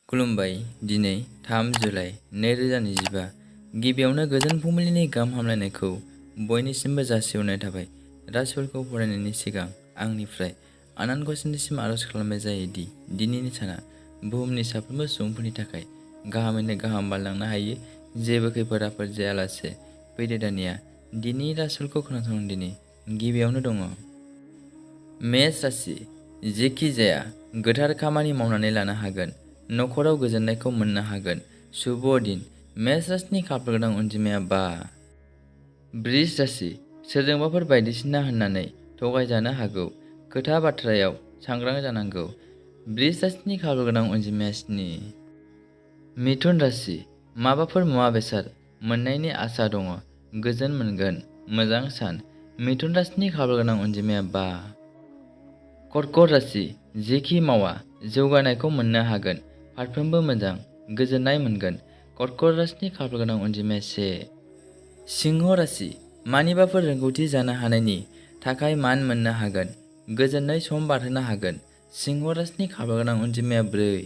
खुलुमबाय। दिनै 3 जुलाइ 2025। गिबियावनो गोजोन फुंबिलिनि गाहाम हामलायनायखौ बयनिसिमबो जासिहरनाय थाबाय। राशिफोरखौ फरायनायनि सिगां आंनिफ्राय आनान गसाइनिसिम आरज खालामनाय जायो दि दिनैनि साना बुहुमनि साफ्रोमबो सुबुंफोरनि थाखाय गाहामैनो गाहाम बारलांनो हायो। जेबो खैफोद आफोद जायालासे फैदो दानिया दिनैनि राशिफोरखौ खोनासंनो। दिनै गिबियावनो दङ मेष राशि। जेखि जाया गोथार खामानि मावनानै लानो हागोन। नखराव गोजोननायखौ मोननो हागोन। शुभ दिन। मेष राशिनि खाफाल गोनां अनजिमाया 5। वृष राशि। सोरजोंबाफोर बायदिसिना होननानै थगायजानो हागौ। खोथा बाथ्रायाव सांग्रां जानांगौ। वृष राशिनि खाफाल गोनां अनजिमाया 7। मिथुन राशि। माबाफोर मुवा बेसाद मोननायनि आसा दङ। गोजोन मोनगोन। मोजां सान। मिथुन राशिनि खाफाल गोनां अनजिमाया 5। कर्कट राशि। जेखि मावा जौगानायखौ मोननो हागोन। फारफ्रोमबो मोजां। गोजोननाय मोनगोन। कर्कट राशिनि खाफाल गोनां अनजिमाया 1। सिंह राशि। मानिबाफोर रोंगौथि जानो हानायनि थाखाय मान मोननो हागोन। गोजोननाय सम बारहोनो हागोन। सिंह राशिनि खाफाल गोनां अनजिमाया 4।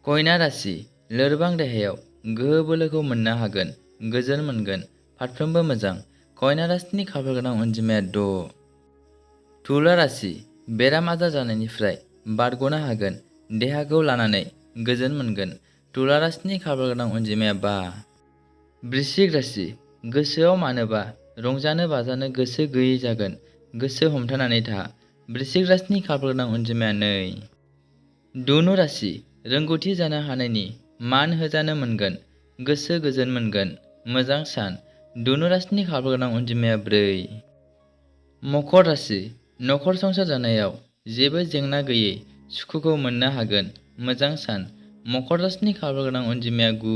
कन्या राशि। लोरबां देहायाव गोहो बोलोखौ मोननो हागोन। गोजोन मोनगोन। फारफ्रोमबो मोजां। कन्या राशिनि खाफाल गोनां अनजिमाया 6। तुला राशि। बेराम आजार जानायनिफ्राय बारग'नो हागोन। देहाखौ लानानै गोजोन मोनगोन। तुला राशिनि खाफाल गोनां अनजिमाया 5। वृश्चिक राशि। गोसोआव मानोबा रंजानो बाजानो गोसो गैयै जागोन। गोसो हमथानानै था। वृश्चिक राशिनि खाफाल गोनां अनजिमाया 2। धनु राशि। रोंगौथि जानो हानायनि मान होजानो मोनगोन। गोसो गोजोन मोनगोन। मोजां सान। धनु राशिनि खाफाल गोनां अनजिमाया 4। मकर राशि। नखर संसार जानायाव जेबो जेंना गैयै सुखुखौ मोननो हागोन। मोजां सान। मकर राशिनि खाफाल गोनां अनजिमाया 9।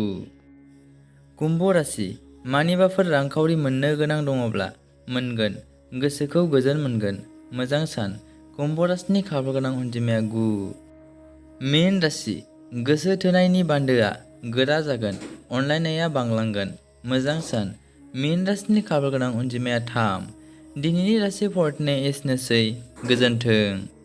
कुम्भ राशि। मानिबाफोर रांखावरि मोननो गोनां दङब्ला मोनगोन। गोसोखौ गोजोन मोनगोन। मोजां सान। कुम्भ राशिनि खाफाल गोनां अनजिमाया 9। मीन राशि। गोसो थोनायनि बान्दोआ गोरा जागोन। अनलायनाया बांलांगोन। मोजां सान। मीन राशिनि खाफाल गोनां अनजिमाया 3। दिनैनि राशि फरायनाया एसेनोसै। गोजोन्थों।